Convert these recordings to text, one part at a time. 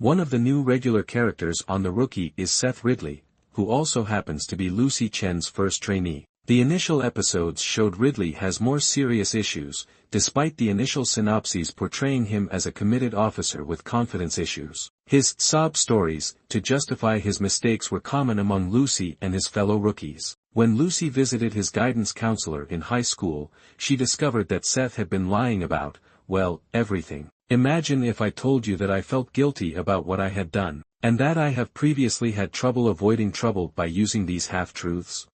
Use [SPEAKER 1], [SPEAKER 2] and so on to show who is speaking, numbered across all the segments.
[SPEAKER 1] One of the new regular characters on The Rookie is Seth Ridley, who also happens to be Lucy Chen's first trainee. The initial episodes showed Ridley has more serious issues, despite the initial synopses portraying him as a committed officer with confidence issues. His sob stories to justify his mistakes were common among Lucy and his fellow rookies. When Lucy visited his guidance counselor in high school, she discovered that Seth had been lying about, well, everything. Imagine if I told you that I felt guilty about what I had done, and that I have previously had trouble avoiding trouble by using these half-truths.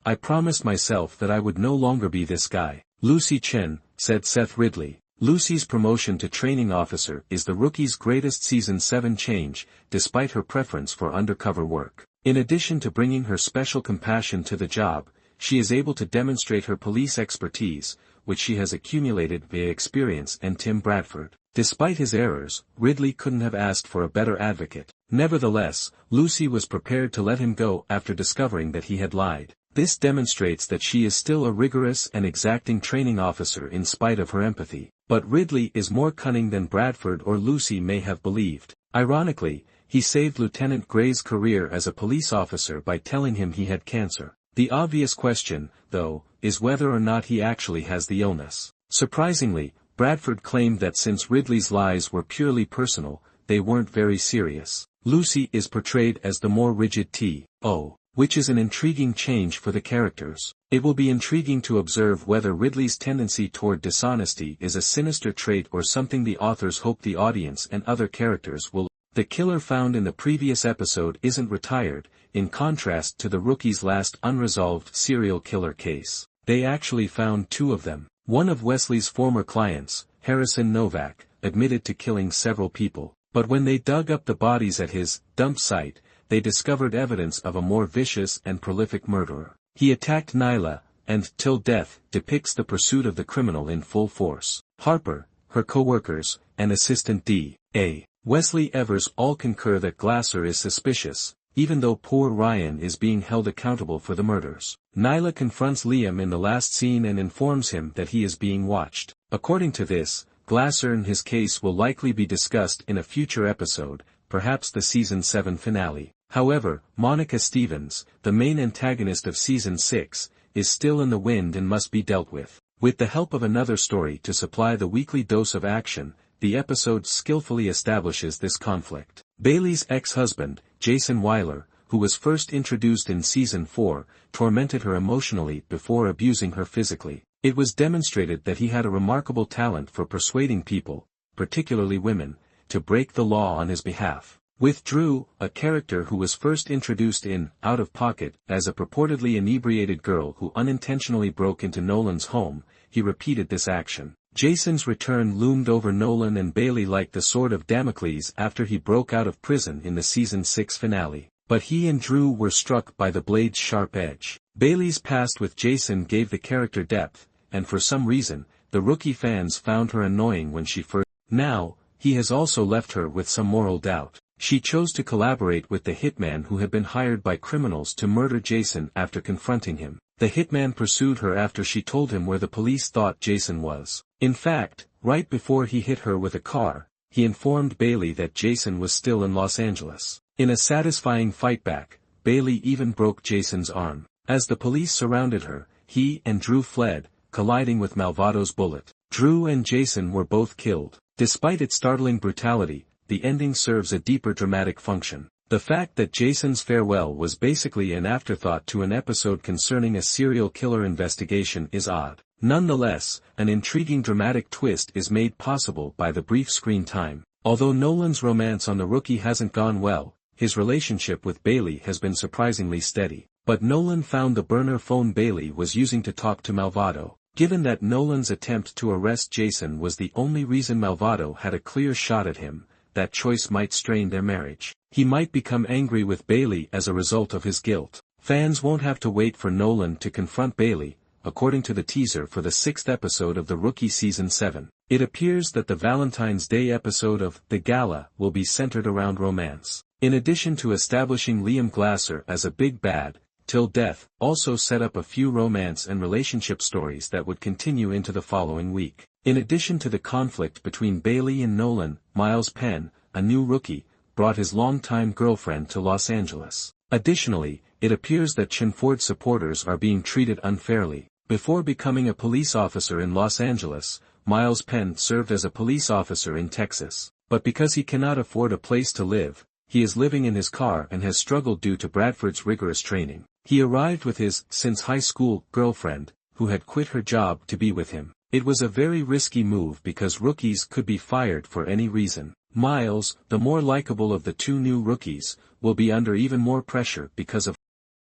[SPEAKER 1] I promised myself that I would no longer be this guy. Lucy Chen, said Seth Ridley. Lucy's promotion to training officer is the rookie's greatest Season 7 change, despite her preference for undercover work. In addition to bringing her special compassion to the job, she is able to demonstrate her police expertise, which she has accumulated via experience and Tim Bradford. Despite his errors, Ridley couldn't have asked for a better advocate. Nevertheless, Lucy was prepared to let him go after discovering that he had lied. This demonstrates that she is still a rigorous and exacting training officer in spite of her empathy. But Ridley is more cunning than Bradford or Lucy may have believed. Ironically, he saved Lieutenant Gray's career as a police officer by telling him he had cancer. The obvious question, though, is whether or not he actually has the illness. Surprisingly, Bradford claimed that since Ridley's lies were purely personal, they weren't very serious. Lucy is portrayed as the more rigid T.O., which is an intriguing change for the characters. It will be intriguing to observe whether Ridley's tendency toward dishonesty is a sinister trait or something the authors hope the audience and other characters will. The killer found in the previous episode isn't retired, in contrast to the rookie's last unresolved serial killer case. They actually found two of them. One of Wesley's former clients, Harrison Novak, admitted to killing several people, but when they dug up the bodies at his dump site, they discovered evidence of a more vicious and prolific murderer. He attacked Nyla, and Till Death depicts the pursuit of the criminal in full force. Harper, her co-workers, and assistant D.A. Wesley Evers all concur that Glasser is suspicious, even though poor Ryan is being held accountable for the murders. Nyla confronts Liam in the last scene and informs him that he is being watched. According to this, Glasser and his case will likely be discussed in a future episode, perhaps the Season 7 finale. However, Monica Stevens, the main antagonist of Season 6, is still in the wind and must be dealt with. With the help of another story to supply the weekly dose of action, the episode skillfully establishes this conflict. Bailey's ex-husband, Jason Wier, who was first introduced in Season 4, tormented her emotionally before abusing her physically. It was demonstrated that he had a remarkable talent for persuading people, particularly women, to break the law on his behalf. With Drew, a character who was first introduced in Out of Pocket as a purportedly inebriated girl who unintentionally broke into Nolan's home, he repeated this action. Jason's return loomed over Nolan and Bailey like the sword of Damocles after he broke out of prison in the Season 6 finale. But he and Drew were struck by the blade's sharp edge. Bailey's past with Jason gave the character depth, and for some reason, the rookie fans found her annoying when she first. Now, he has also left her with some moral doubt. She chose to collaborate with the hitman who had been hired by criminals to murder Jason after confronting him. The hitman pursued her after she told him where the police thought Jason was. In fact, right before he hit her with a car, he informed Bailey that Jason was still in Los Angeles. In a satisfying fightback, Bailey even broke Jason's arm. As the police surrounded her, he and Drew fled, colliding with Malvado's bullet. Drew and Jason were both killed. Despite its startling brutality, the ending serves a deeper dramatic function. The fact that Jason's farewell was basically an afterthought to an episode concerning a serial killer investigation is odd. Nonetheless, an intriguing dramatic twist is made possible by the brief screen time. Although Nolan's romance on The Rookie hasn't gone well, his relationship with Bailey has been surprisingly steady. But Nolan found the burner phone Bailey was using to talk to Malvado. Given that Nolan's attempt to arrest Jason was the only reason Malvado had a clear shot at him, that choice might strain their marriage. He might become angry with Bailey as a result of his guilt. Fans won't have to wait for Nolan to confront Bailey, according to the teaser for the 6th episode of The Rookie Season 7. It appears that the Valentine's Day episode of The Gala will be centered around romance. In addition to establishing Liam Glasser as a big bad, Till Death also set up a few romance and relationship stories that would continue into the following week. In addition to the conflict between Bailey and Nolan, Miles Penn, a new rookie, brought his longtime girlfriend to Los Angeles. Additionally, it appears that Chenford supporters are being treated unfairly. Before becoming a police officer in Los Angeles, Miles Penn served as a police officer in Texas. But because he cannot afford a place to live, he is living in his car and has struggled due to Bradford's rigorous training. He arrived with his, since high school, girlfriend, who had quit her job to be with him. It was a very risky move because rookies could be fired for any reason. Miles, the more likable of the two new rookies, will be under even more pressure because of